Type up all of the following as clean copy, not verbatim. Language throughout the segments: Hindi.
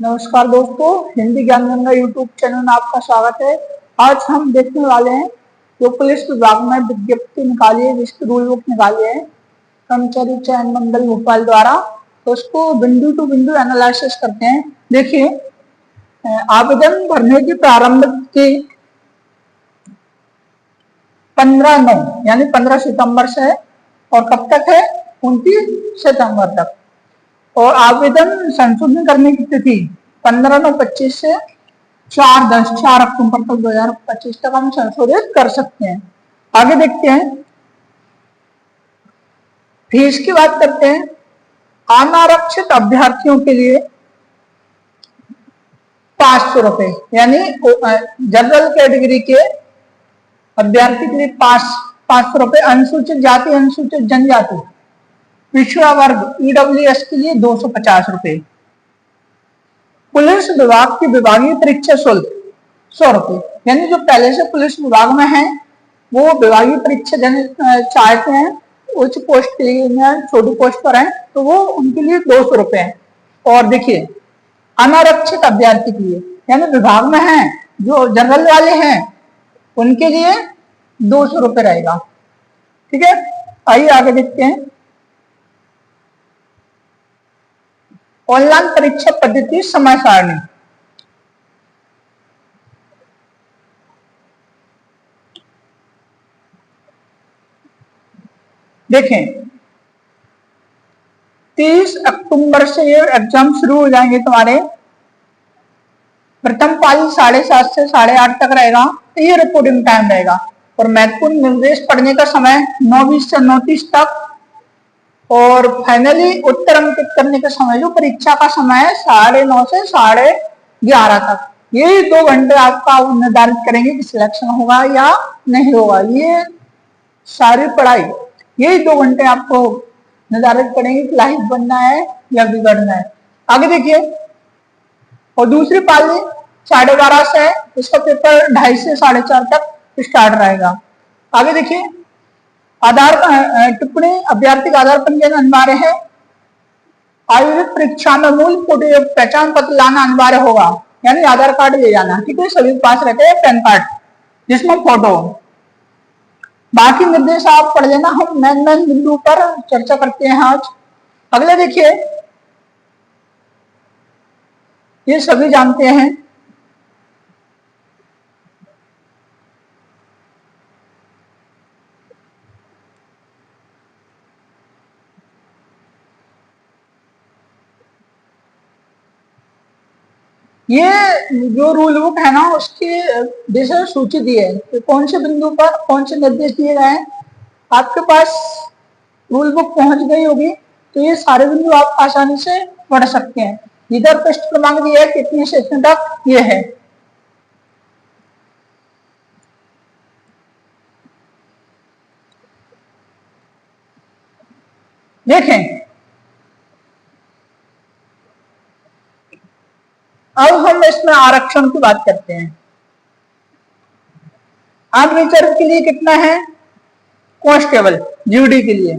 नमस्कार दोस्तों, हिंदी ज्ञान गंगा यूट्यूब चैनल में आपका स्वागत है। आज हम देखने वाले हैं जो पुलिस विभाग में विज्ञप्ति निकाली है, जिसकी रूल बुक निकाली है कर्मचारी चयन मंडल भोपाल द्वारा। तो उसको बिंदु टू बिंदु एनालिसिस करते हैं। देखिए, आवेदन भरने की प्रारंभ की 15/9 यानी 15 सितंबर से है और कब तक है 29 सितंबर तक। और आवेदन संशोधन करने की तिथि 15/9/25 से 4 अक्टूबर तक 2025 तक हम संशोधित कर सकते हैं। आगे देखते हैं, फीस की बात करते हैं। अनारक्षित अभ्यर्थियों के लिए 500 रुपए यानी जनरल कैटेगरी के अभ्यर्थी के लिए 500 रुपए, अनुसूचित जाति अनुसूचित जनजाति पिछड़ा वर्ग ईडब्ल्यूएस के लिए 250 रुपए। पुलिस विभाग की विभागीय परीक्षा शुल्क 100 रुपए, यानी जो पहले से पुलिस विभाग में है वो विभागीय परीक्षा देने चाहते हैं, उच्च पोस्ट के लिए छोटी पोस्ट पर है तो वो उनके लिए 200 रुपए है। और देखिए, अनारक्षित अभ्यर्थी के लिए यानी विभाग में है जो जनरल वाले हैं उनके लिए 200 रुपए रहेगा। ठीक है, आइए आगे देखते हैं। ऑनलाइन परीक्षा पद्धति समय सारणी। देखें, 30 अक्टूबर से ये एग्जाम शुरू हो जाएंगे तुम्हारे। प्रथम पाली 7:30 से 8:30 तक रहेगा, ये रिपोर्टिंग टाइम रहेगा। और महत्वपूर्ण निर्देश पढ़ने का समय 9:20 से 9:30 तक। और फाइनली उत्तर अंकित करने का समय जो परीक्षा का समय है 9:30 से 11:30 तक। ये 2 घंटे आपका निर्धारित करेंगे कि सिलेक्शन होगा या नहीं होगा। ये सारी पढ़ाई यही 2 घंटे आपको निर्धारित करेंगे कि लाइफ बनना है या बिगड़ना है। आगे देखिए, और दूसरी पाली 12:30 से है, इसका पेपर 2:30 से 4:30 तक स्टार्ट रहेगा। आगे देखिए, आधार टिप्पणी अभ्यर्थी का आधार पंजीयन अनिवार्य है। आयोजित परीक्षा में मूल फोटो पहचान पत्र लाना अनिवार्य होगा, यानी आधार कार्ड ले जाना। ठीक है, सभी पास रहते हैं पैन कार्ड जिसमें फोटो। बाकी निर्देश आप पढ़ लेना, हम मेन बिंदु पर चर्चा करते हैं आज। अगले देखिए, ये सभी जानते हैं, ये जो रूल बुक है ना उसकी विषय सूची दी है कि कौन से बिंदु पर कौन से निर्देश दिए गए हैं। आपके पास रूल बुक पहुंच गई होगी तो ये सारे बिंदु आप आसानी से पढ़ सकते हैं। इधर पृष्ठ क्रमांक दिया है कितने से इतने तक ये है। देखें, अब हम इसमें आरक्षण की बात करते हैं। अनरिजर्व के लिए कितना है, कांस्टेबल जीडी के लिए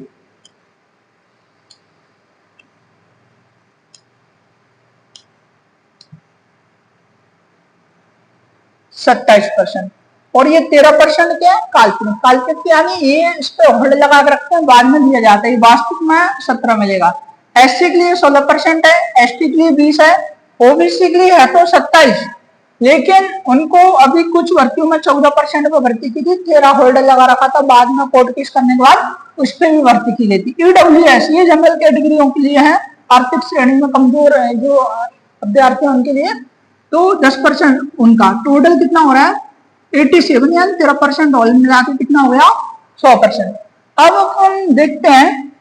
27%। और ये 13% क्या है, काल्पनिक। काल्पनिक यानी ये इस पे होल्ड लगा के रखते हैं, बाद में दिया जाता है। वास्तविक में 17 मिलेगा। एससी के लिए 16% है, एसटी के लिए 20 है, ओबीसी के लिए है तो 27। लेकिन उनको अभी कुछ भर्तियों में 14% पर भर्ती की थी, 13 होल्ड लगा रखा था। बाद में कोर्ट केस करने के बाद उस पर भी भर्ती की गई थी। ईडब्ल्यूएस ये जनरल कैटेगरियों के लिए है, आर्थिक श्रेणी में कमजोर है जो अभ्यर्थी उनके लिए। तो 10% उनका टोटल कितना हो रहा है 87, यानी 13% ऑल मिला के कितना हो गया 100%। अब हम देखते हैं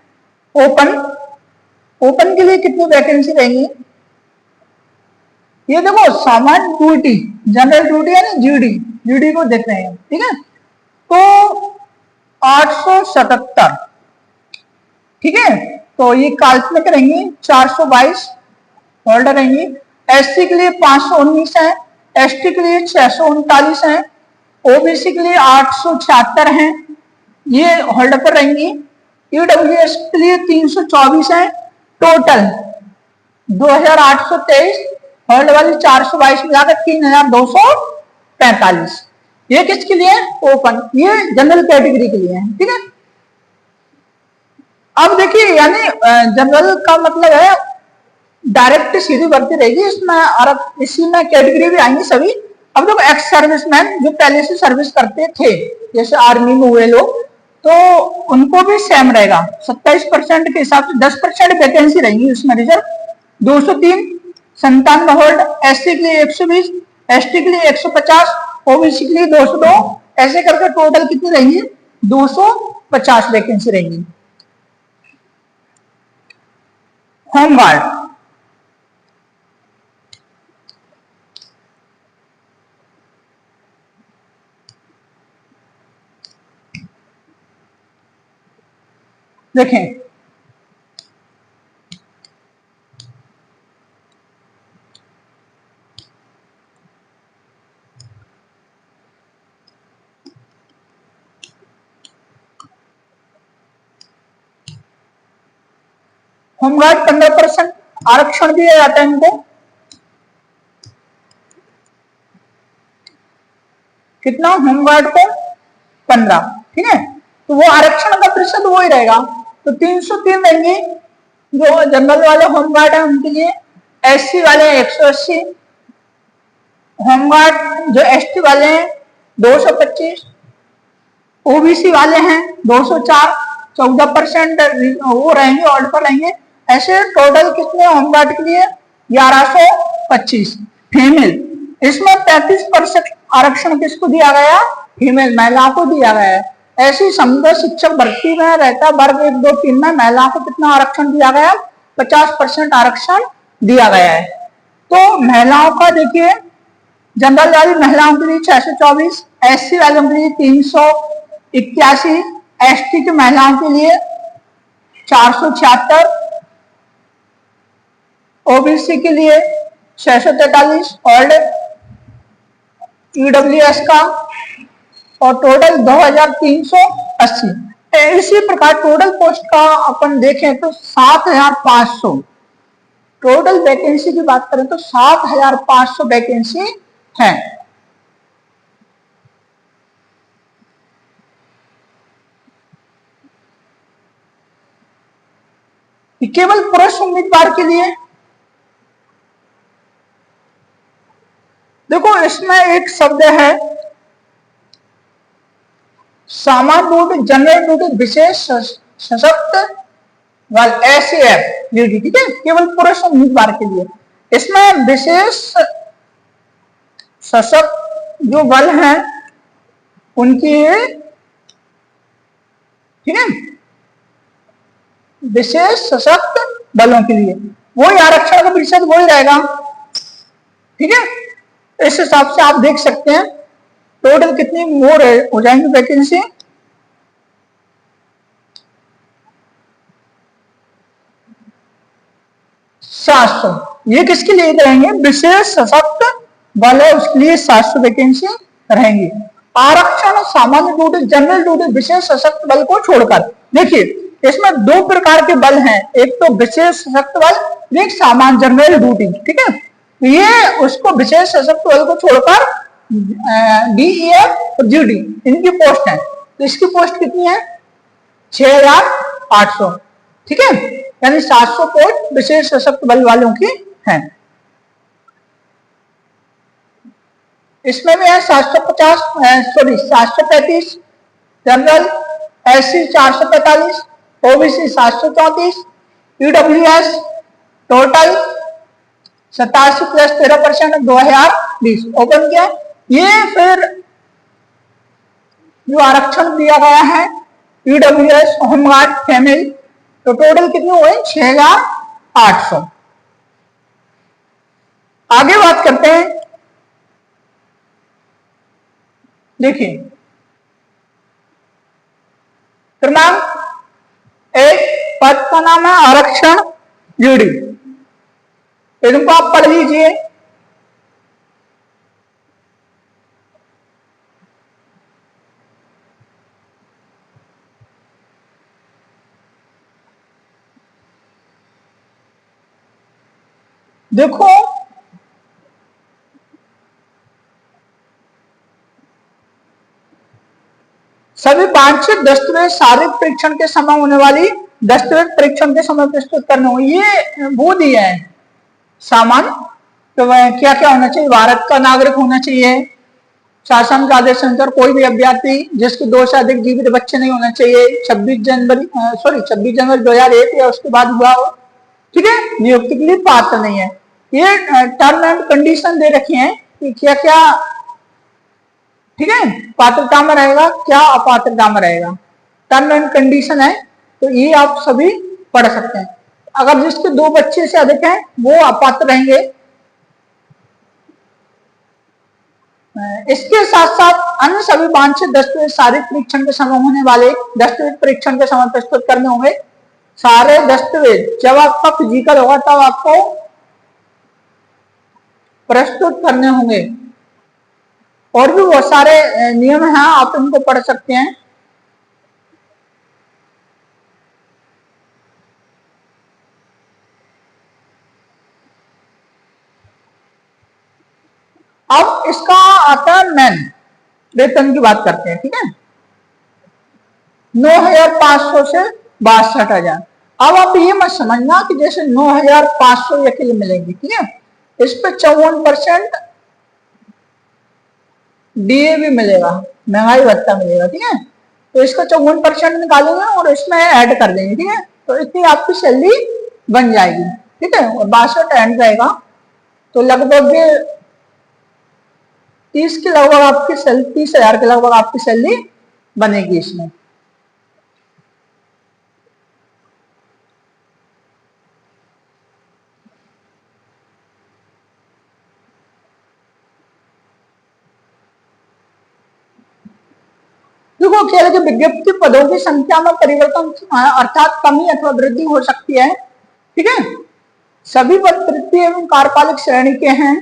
ओपन के लिए कितनी वैकेंसी रहेंगी। ये देखो, सामान्य ड्यूटी जनरल ड्यूटी है ना, जीडी को देख रहे हैं। ठीक है, तो 877। ठीक है, तो ये काल्पनिक रहेंगी 422 होल्ड रहेंगी। एससी के लिए 519 है, एसटी के लिए 639 है, ओबीसी के लिए 876 है, ये होल्ड पर रहेंगी। ईडब्ल्यूएस के लिए 324 है, टोटल 2823 थर्ड वाली 422 मिलाकर 3245। ये किसके लिए? ओपन, ये जनरल कैटेगरी के लिए है, ठीक है। अब देखिए, यानी जनरल का मतलब है डायरेक्ट सीधी भर्ती रहेगी इसमें, और इसी में कैटेगरी भी आएंगी सभी। अब देखो, एक्स सर्विसमैन जो पहले से सर्विस करते थे, जैसे आर्मी में हुए लोग, तो उनको भी सेम रहेगा। 27% के हिसाब से 10% वैकेंसी रहेंगी उसमें रिजर्व। 203 97 होल्ड, एससी के लिए 120, एसटी के लिए 150, ओबीसी के लिए 202, ऐसे करके टोटल कितनी रहेंगी? 250 वैकेंसी रहेंगी। होमगार्ड, देखें होमगार्ड 15% आरक्षण दिया जाता है इनको। कितना? होमगार्ड को 15, ठीक है। तो वो आरक्षण का प्रतिशत वो ही रहेगा, तो 303 रहेंगे जो जनरल वाले होमगार्ड है उनके लिए। एससी वाले 180, होमगार्ड जो एसटी वाले हैं 225, ओबीसी वाले हैं 204, 14% वो रहेंगे, ऑड पर रहेंगे। ऐसे टोटल कितने होमगार्ड के लिए? 1125। फीमेल, इसमें 33% आरक्षण किसको दिया गया? फीमेल, महिलाओं को दिया गया है। ऐसी समझो शिक्षक भर्ती में रहता वर्ग 1, 2, 3 में महिलाओं को कितना आरक्षण दिया गया? 50% आरक्षण दिया गया है। तो महिलाओं का देखिए, जनरल वाली महिलाओं के लिए 624, एससी वालों के लिए 381, एसटी की महिलाओं के लिए 476, ओबीसी के लिए 643, और ईडब्ल्यूएस का और टोटल 2380। इसी प्रकार टोटल पोस्ट का अपन देखें तो 7500, टोटल वैकेंसी की बात करें तो 7500 वैकेंसी है। केवल पुरुष उम्मीदवार के लिए। देखो, इसमें एक शब्द है सामान्य ड्यूटी, जनरल ड्यूटी, विशेष सशक्त बल, एसएफ ड्यूटी, ठीक है, केवल पुरुष उम्मीदवार के लिए। इसमें विशेष सशक्त जो बल हैं उनकी, ठीक है, विशेष सशक्त बलों के लिए वही आरक्षण का प्रतिशत वही रहेगा, ठीक है। इस हिसाब से आप देख सकते हैं टोटल कितनी मोर हो जाएंगी वैकेंसी। 700, ये किसके लिए रहेंगे? विशेष सशक्त बल है उसके लिए 700 वैकेंसी रहेंगी। आरक्षण सामान्य ड्यूटी, जनरल ड्यूटी, विशेष सशक्त बल को छोड़कर। देखिए, इसमें दो प्रकार के बल हैं, एक तो विशेष सशक्त बल, एक सामान्य जनरल ड्यूटी, ठीक है। ये उसको विशेष सशक्त बल को छोड़कर डीईएफ और जीडी इनकी पोस्ट है। तो इसकी पोस्ट कितनी है? 6800, ठीक है, यानी 700 पोस्ट विशेष सशक्त बल वालों की हैं। इसमें भी है 750, sorry 735 general, SC 445, OBC 734, EWS total 87 plus 13% 2020 open किया। ये फिर जो आरक्षण दिया गया है ईडब्ल्यूएस, होमगार्ड, फीमेल, तो टोटल कितने हुए? 6800। आगे बात करते हैं, देखिए क्रमांक एक पद का नाम है आरक्षण जीडी, इनको आप पढ़ लीजिए। देखो, सभी वांछित दस्तावेज शारीरिक परीक्षण के समय होने वाली दस्तावेज परीक्षण के समय प्रस्तुत करने होंगे। ये वो दिया है सामान, तो क्या क्या होना चाहिए, भारत का नागरिक होना चाहिए, शासन का आदेश अनुसार कोई भी अभ्यर्थी जिसके 2 से अधिक जीवित बच्चे नहीं होना चाहिए, 26 जनवरी 2001 या उसके बाद हुआ हो, ठीक है, नियुक्ति के लिए पात्र नहीं है। ये टर्म एंड कंडीशन दे रखी हैं कि क्या क्या, ठीक है, पात्रता में रहेगा, क्या अपात्रता में रहेगा, टर्म एंड कंडीशन है, तो ये आप सभी पढ़ सकते हैं। अगर जिसके 2 बच्चे से अधिक हैं वो अपात्र रहेंगे। इसके साथ साथ अन्य सभी वांछित दस्तावेज शारीरिक परीक्षण के समय होने वाले दस्तावेज परीक्षण के समय प्रस्तुत करने होंगे। सारे दस्तावेज जब आपका फिजिकल होगा तब आपको प्रस्तुत करने होंगे। और भी बहुत सारे नियम हैं, आप इनको पढ़ सकते हैं। अब इसका आता है मेन वेतन की बात करते हैं, ठीक है, 9,500 से 62,000। अब आप ये मत समझना कि जैसे 9,500 अकेले मिलेंगे, ठीक है, इस पे 54% डीए भी मिलेगा, महंगाई भत्ता मिलेगा, ठीक है, तो इसका 54% निकालेंगे और इसमें ऐड कर देंगे, ठीक है, तो इतनी आपकी सैलरी बन जाएगी, ठीक है, और 62 एंड रहेगा, तो लगभग 30 के लगभग आपकी सैलरी, 30,000 के लगभग आपकी सैलरी बनेगी इसमें। देखो क्या है कि विज्ञप्ति पदों की संख्या में परिवर्तन अर्थात कमी अथवा वृद्धि हो सकती है, ठीक है, सभी पद तृतीय एवं कार्यपालिक श्रेणी के हैं।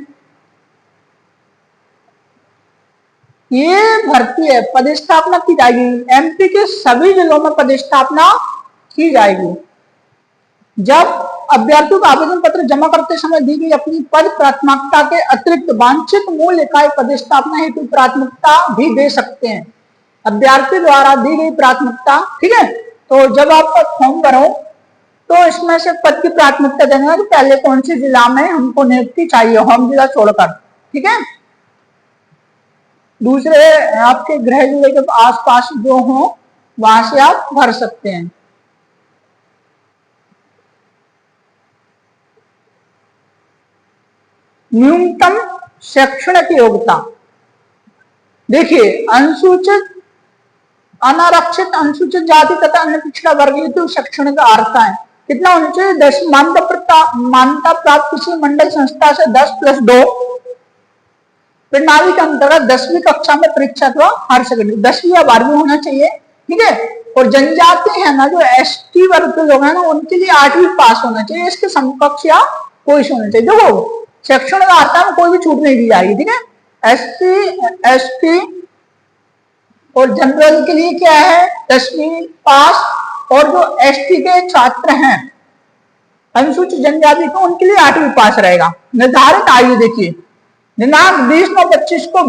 ये भर्ती है, पदस्थापना की जाएगी, एमपी के सभी जिलों में पदस्थापना की जाएगी। जब अभ्यर्थियों का आवेदन पत्र जमा करते समय दी गई अपनी पद प्राथमिकता के अतिरिक्त वांछित मूल्य इकाई पदस्थापना हेतु प्राथमिकता भी दे सकते हैं, अभ्यर्थी द्वारा दी गई प्राथमिकता, ठीक है, तो जब आप फॉर्म भरो तो इसमें से पद की प्राथमिकता देना कि पहले कौन से जिला में हमको नियुक्ति चाहिए, होम जिला छोड़कर, ठीक है, दूसरे आपके गृह जिले के आसपास जो हो वहां से आप भर सकते हैं। न्यूनतम शैक्षणिक योग्यता, देखिए अनुसूचित अनारक्षित अनुसूचित जाति तथा अन्य पिछड़ा वर्ग हेतु शैक्षणिक अर्हता है कितना होना चाहिए, 10 मान्यता प्राप्त किसी मंडल संस्था से 10+2 प्रणाली के अंतर्गत 10वीं कक्षा में परीक्षा अथवा हायर सेकेंडरी 10वीं या 12वीं होना चाहिए, ठीक है, और जनजाति है ना जो एसटी वर्ग के लोग हैं ना उनके लिए 8वीं पास होना चाहिए, इसके समकक्ष या कोई होना चाहिए। देखो शैक्षणिक अर्हता में कोई भी छूट नहीं दी जाएगी, ठीक है, एसटी और जनरल के लिए क्या है 10वीं पास, और जो एसटी के छात्र हैं अनुसूचित जनजाति को उनके लिए 8वीं पास रहेगा। निर्धारित आयु देखिए, दिनांक 20/9/25 को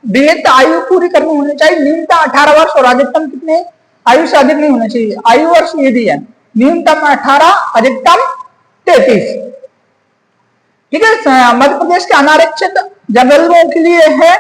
विहित आयु पूरी करनी होनी चाहिए, न्यूनतम 18 वर्ष और अधिकतम कितने आयु से अधिक नहीं होना चाहिए, आयु वर्ष ये दी है, न्यूनतम 18 अधिकतम 33, ठीक है। मध्य प्रदेश के अनारक्षित जनरलों के लिए है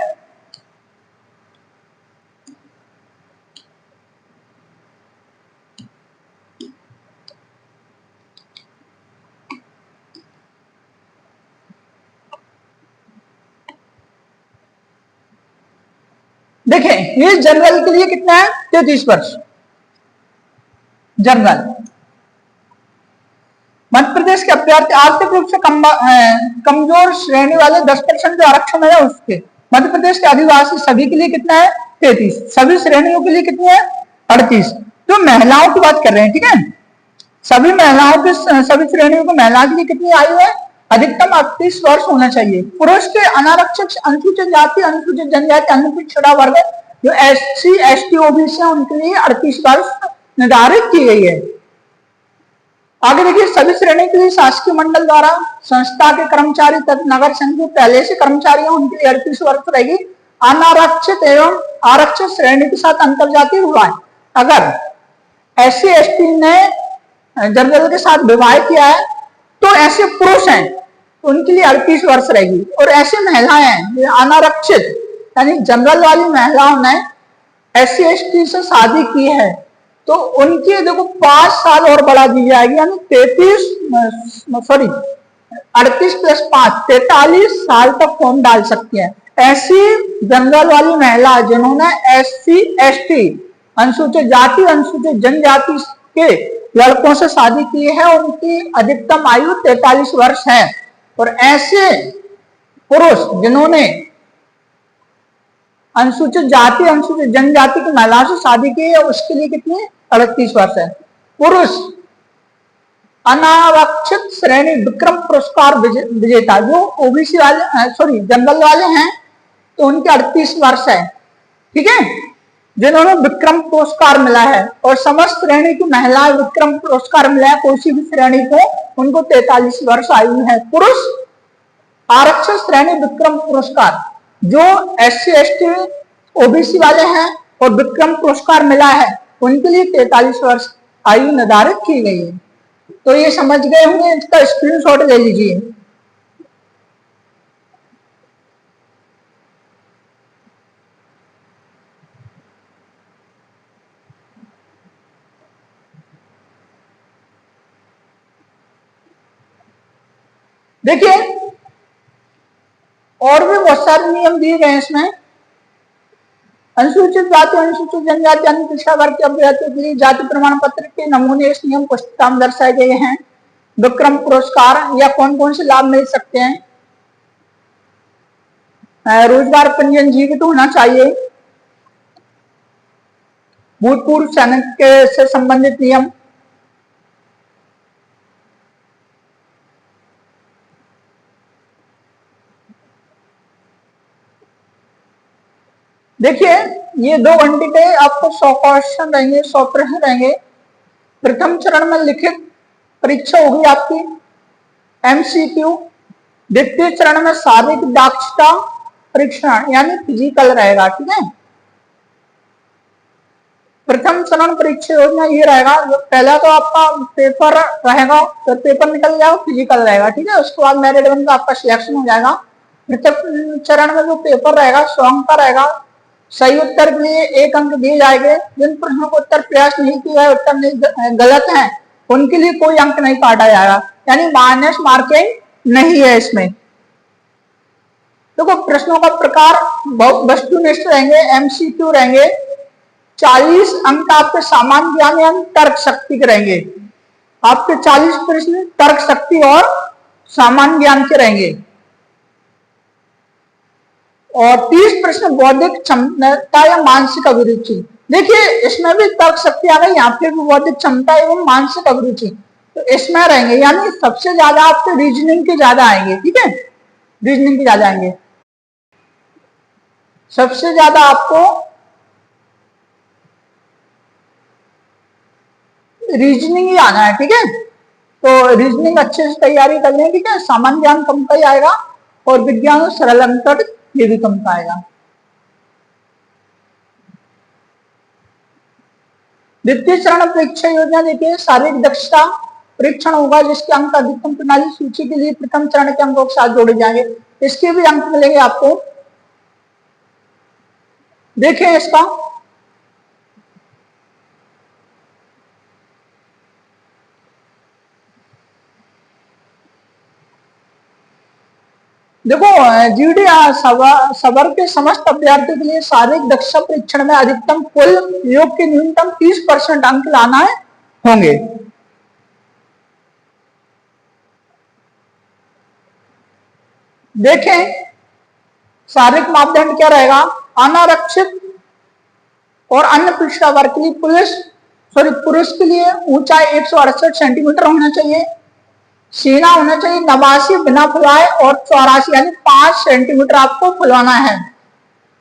देखें ये जनरल के लिए कितना है 33 वर्ष जनरल। मध्य प्रदेश के अभ्यर्थी आर्थिक रूप से कमजोर श्रेणी वाले 10% जो आरक्षण है उसके, मध्य प्रदेश के आदिवासी सभी के लिए कितना है 33, सभी श्रेणियों के लिए कितनी है 38। तो महिलाओं की बात कर रहे हैं, ठीक है, सभी महिलाओं के सभी श्रेणियों को महिला के लिए कितनी आयु है अधिकतम 38 वर्ष होना चाहिए। पुरुष के अनारक्षित अनुसूचित जाति अनुसूचित जनजाति अनुसूचित पिछड़ा वर्ग जो एससी एसटी ओबीसी है उनके लिए 38 वर्ष निर्धारित की गई है। आगे देखिए सभी श्रेणी के लिए शासकीय मंडल द्वारा संस्था के कर्मचारी तथा नगर संघ के पहले से कर्मचारी हैं उनके लिए 38 वर्ष रहेगी। अनारक्षित एवं आरक्षित श्रेणी के साथ अंतरजातीय विवाह, अगर SC ST ने जनरल के साथ विवाह किया है तो ऐसे पुरुष हैं तो उनके लिए 38 वर्ष रहेगी, और ऐसे महिलाएं हैं अनारक्षित यानी जनरल वाली महिलाओं ने SC ST से शादी की है तो उनकी देखो 5 साल और बढ़ा दी जाएगी, यानी 38 प्लस 5 43 साल तक फॉर्म डाल सकती है। ऐसी जनरल वाली महिला जिन्होंने SC ST अनुसूचित जाति अनुसूचित जनजाति के लड़कों से शादी की है उनकी अधिकतम आयु 43 वर्ष है, और ऐसे पुरुष जिन्होंने अनुसूचित जाति अनुसूचित जनजाति की महिलाओं से शादी की है उसके लिए कितनी 38 वर्ष है। पुरुष अनारक्षित श्रेणी विक्रम पुरस्कार विजेता जो ओबीसी वाले जनरल वाले हैं तो उनके 38 वर्ष है, ठीक है, जिन्होंने विक्रम पुरस्कार मिला है, और समस्त श्रेणी की महिलाएं विक्रम पुरस्कार मिला है कोई भी श्रेणी को उनको 43 वर्ष आयु है। पुरुष आरक्षित श्रेणी विक्रम पुरस्कार जो SC ST OBC वाले हैं और विक्रम पुरस्कार मिला है उनके लिए 43 वर्ष आयु निर्धारित की गई है। तो ये समझ गए होंगे, इसका स्क्रीनशॉट ले लीजिए। देखिए और भी बहुत सारे नियम दिए गए हैं इसमें। अनुसूचित जाति अनुसूचित जनजाति अन्य पिछड़ा वर्ग के अभ्यर्थियों के लिए जाति प्रमाण पत्र के नमूने इस नियम पुस्तिका में दर्शाए गए हैं। विक्रम पुरस्कार या कौन कौन से लाभ मिल सकते हैं, रोजगार पंजीयन जीवित होना चाहिए, भूतपूर्व सैनिक से संबंधित नियम, देखिए ये 2 घंटे के आपको 100 क्वेश्चन रहेंगे, 100 प्रश्न रहेंगे। प्रथम चरण में लिखित परीक्षा होगी आपकी MCQ, द्वितीय चरण में शारीरिक दक्षता परीक्षण यानी फिजिकल रहेगा, ठीक है। प्रथम चरण परीक्षा योजना ये रहेगा, पहला तो आपका पेपर रहेगा तो पेपर निकल जाएगा, फिजिकल रहेगा, ठीक है, उसके बाद मेरिट वन का आपका सिलेक्शन हो जाएगा। प्रथम चरण में जो पेपर रहेगा 100 अंक का रहेगा, सही उत्तर के लिए 1 अंक दिए जाएंगे, जिन प्रश्नों को उत्तर प्रयास नहीं किया है उत्तर नहीं गलत है उनके लिए कोई अंक नहीं काटा जाएगा, यानी माइनस मार्किंग नहीं है इसमें। देखो प्रश्नों का प्रकार वस्तुनिष्ठ रहेंगे, MCQ रहेंगे, 40 अंक आपके सामान्य ज्ञान यानी तर्क शक्ति के रहेंगे, आपके 40 प्रश्न तर्क शक्ति और सामान्य ज्ञान के रहेंगे, और 30 प्रश्न बौद्धिक क्षमता या मानसिक अभिरुचि। देखिए इसमें भी तर्क शक्ति आ गई, यहाँ पे भी बौद्धिक क्षमता एवं मानसिक अभिरुचि तो इसमें रहेंगे, यानी सबसे ज्यादा आपके रीजनिंग के ज्यादा आएंगे, ठीक है, रीजनिंग के ज्यादा आएंगे, सबसे ज्यादा आपको रीजनिंग ही आना है, ठीक है। तो रीजनिंग अच्छे से तैयारी कर लें, ठीक है, सामान्य ज्ञान कम का ही आएगा और विज्ञान और सरल अंतर ये भी कम का आएगा। द्वितीय चरण परीक्षा योजना देखिए शारीरिक दक्षता परीक्षण होगा जिसके अंक अधिकतम प्रणाली सूची के लिए प्रथम चरण के अंकों के साथ जोड़े जाएंगे, इसके भी अंक मिलेंगे आपको। देखें इसका देखो जीडी सबर के समस्त अभ्यर्थियों के लिए शारीरिक दक्षता परीक्षण में अधिकतम कुल योग के न्यूनतम 30% अंक लाना होंगे। देखें शारीरिक मापदंड क्या रहेगा, अनारक्षित और अन्य पिछड़ा वर्ग के लिए पुरुष के लिए ऊंचाई 168 सेंटीमीटर होना चाहिए, सीना होना चाहिए 89 बिना फुलाए और 84 यानी 5 सेंटीमीटर आपको फुलाना है,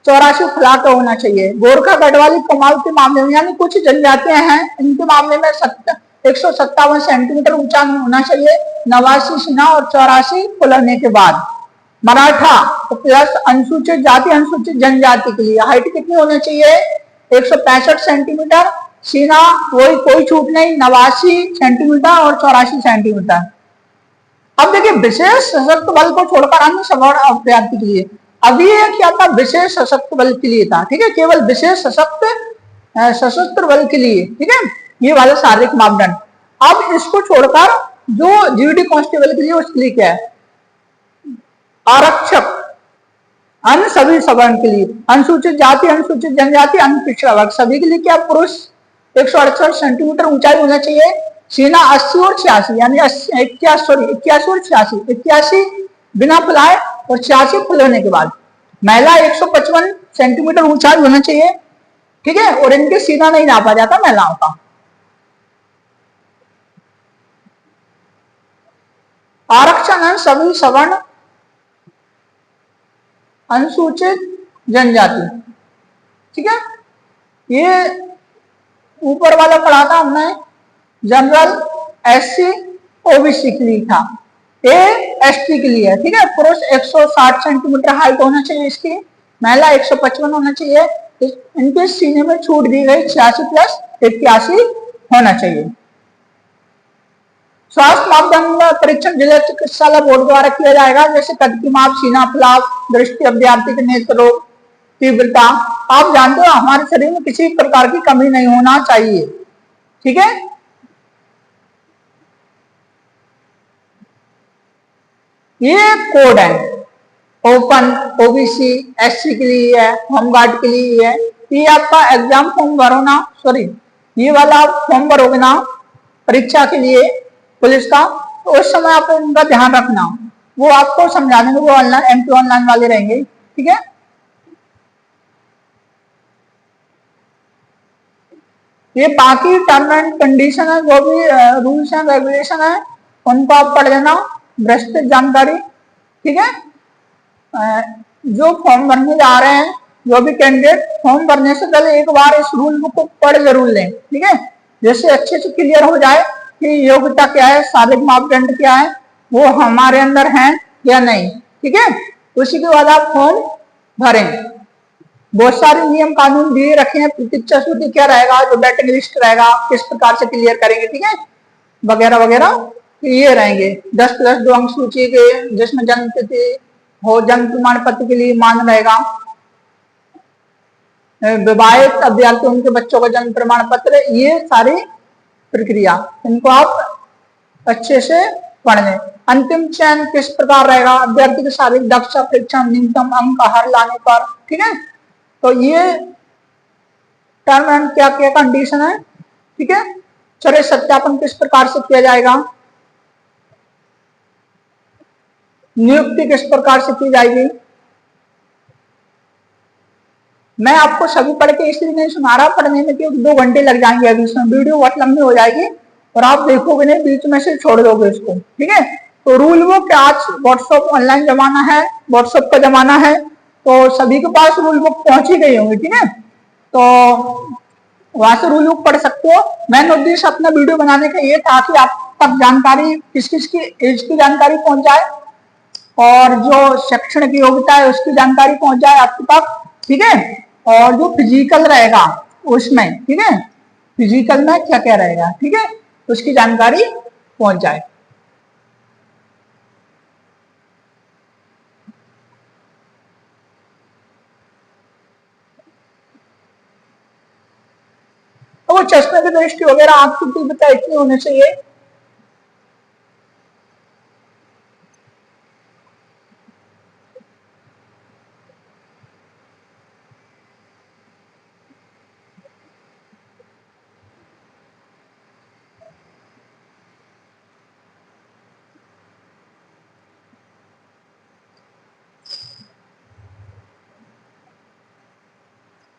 84 फुला कर होना चाहिए। गोरखा गढ़वाली कमाल के मामले में यानी कुछ जनजातियां हैं इनके मामले में 157 सेंटीमीटर ऊंचा होना चाहिए, 89 सीना और 84 फुलाने के बाद। मराठा तो प्लस अनुसूचित जाति अनुसूचित जनजाति के लिए हाइट कितनी होनी चाहिए, 165 सेंटीमीटर, सीना वही कोई छूट नहीं 89 सेंटीमीटर और 84 सेंटीमीटर। अब देखिए विशेष सशक्त बल को छोड़कर अन्य सवर्ण अभ्यर्थी के लिए, अभी ये क्या था, विशेष सशक्त बल के लिए था, ठीक है, केवल विशेष सशस्त्र बल के लिए, ठीक है, ये वाला शारीरिक मापदंड। अब इसको छोड़कर जो जीडी कांस्टेबल के लिए, उसके लिए क्या है, आरक्षक अन्य सभी सवर्ण के लिए, अनुसूचित जाति अनुसूचित जनजाति अन्य पिछड़ा वर्ग सभी के लिए क्या, पुरुष 168 सेंटीमीटर ऊंचाई होना चाहिए, सीना 80 और 86 यानी 81 और 86 बिना फुलाए और 86 फुलाने के बाद, महिला 155 सेंटीमीटर ऊंचाई होना चाहिए, ठीक है, और इनके सीना नहीं नापा जाता महिलाओं का। आरक्षण सभी सवर्ण अनुसूचित जनजाति, ठीक है, ये ऊपर वाला पढ़ा था हमने जनरल, एससी ओबीसी के लिए था, ए एसटी के लिए, ठीक है, पुरुष 160 सेंटीमीटर हाइट होना चाहिए इसकी, महिला 155 होना चाहिए, इनके सीने में छूट दी गई 86 प्लस 81 होना चाहिए। स्वास्थ्य मापदंड परीक्षण जिला चिकित्सालय बोर्ड द्वारा किया जाएगा, जैसे कद की माप, सीना फुलाव, दृष्टि अभ्यर्थी के नेत्र रोग तीव्रता। आप जानते हो हमारे शरीर में किसी प्रकार की कमी नहीं होना चाहिए, ठीक है। ये कोड है, ओपन ओबीसी एससी के लिए है, होमगार्ड के लिए है। ये आपका एग्जाम फॉर्म भरो ना, सॉरी ये वाला आप फॉर्म भरोगे ना परीक्षा के लिए पुलिस का, तो उस समय आप उनका ध्यान रखना, वो आपको समझा देंगे, वो ऑनलाइन एमपी ऑनलाइन वाले रहेंगे, ठीक है। ये बाकी टर्म एंड कंडीशन है, जो भी रूल्स एंड रेगुलेशन है उनको आप पढ़ लेना, विस्तृत जानकारी, ठीक है। जो फॉर्म भरने जा रहे हैं, जो भी कैंडिडेट फॉर्म भरने से पहले एक बार इस रूल बुक को पढ़ जरूर लें, ठीक है, जैसे अच्छे से क्लियर हो जाए कि योग्यता क्या है, शारीरिक मापदंड क्या है, वो हमारे अंदर है या नहीं, ठीक है। उसी के बाद आप फॉर्म भरें। बहुत सारे नियम कानून दिए रखे हैं, प्रतीक्षा सूची क्या रहेगा, जो वेटिंग लिस्ट रहेगा किस प्रकार से क्लियर करेंगे, ठीक है, वगैरह वगैरह ये रहेंगे। 10+2 अंक सूची के, जिसमें जन्म तिथि हो, जन्म प्रमाण पत्र के लिए मान रहेगा, विवाहित अभ्यर्थी उनके बच्चों का जन्म प्रमाण पत्र, ये सारी प्रक्रिया इनको आप अच्छे से पढ़ लें। अंतिम चयन किस प्रकार रहेगा, अभ्यर्थी की शारीरिक दक्षता परीक्षण न्यूनतम अंक हर लाने पर, ठीक है। तो ये टर्म एंड क्या क्या कंडीशन है, ठीक है। चलिए सत्यापन किस प्रकार से किया जाएगा, नियुक्ति किस प्रकार से की जाएगी। मैं आपको सभी पढ़ के इसलिए नहीं सुना रहा, पढ़ने में क्योंकि 2 घंटे लग जाएंगे, अभी इसमें वीडियो बहुत लंबी हो जाएगी और आप देखोगे नहीं, बीच में से छोड़ दोगे इसको, ठीक है। तो रूल बुक, आज व्हाट्सएप ऑनलाइन जमाना है, व्हाट्सएप का जमाना है, तो सभी के पास रूल बुक पहुंच ही गई होंगी, ठीक है। तो वहां से रूल बुक पढ़ सकते हो। मेन उद्देश्य अपना वीडियो बनाने का ये था कि आप तक जानकारी, किस किस की एज की जानकारी पहुंच जाए और जो शैक्षणिक योग्यता है उसकी जानकारी पहुंच जाए आपके पास, ठीक है। और जो फिजिकल रहेगा उसमें, ठीक है, फिजिकल में क्या क्या रहेगा, ठीक है, उसकी जानकारी पहुंच जाए। तो वो चश्मे की दृष्टि वगैरह आंख की तीव्रता इतनी होनी चाहिए।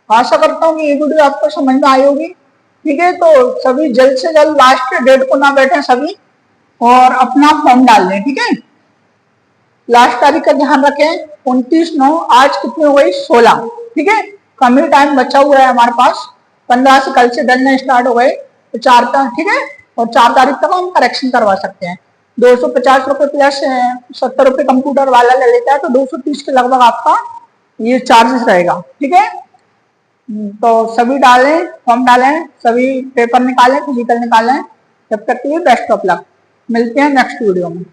आशा करता हूँ कि ये वीडियो आपको समझ में आई होगी, ठीक है। तो सभी जल्द से जल्द लास्ट डेट को ना बैठे सभी और अपना फॉर्म डाल लें, ठीक है। लास्ट तारीख का ध्यान रखें, 29/9, आज कितनी हो गई 16, ठीक है। कम ही टाइम बचा हुआ है हमारे पास, 15 से कल से डलने स्टार्ट हो गए, तो 4 तक, ठीक है, और 4 तारीख तक हम करेक्शन करवा सकते हैं। 250 रुपये प्लस 70 रुपये कंप्यूटर वाला ले लेता है, तो 230 के लगभग आपका ये चार्जेस रहेगा। ठीक है, तो सभी डालें, फॉर्म डालें, सभी पेपर निकालें, फिजिकल निकालें। जब तक के लिए बेस्ट ऑफ लक, मिलते हैं नेक्स्ट वीडियो में।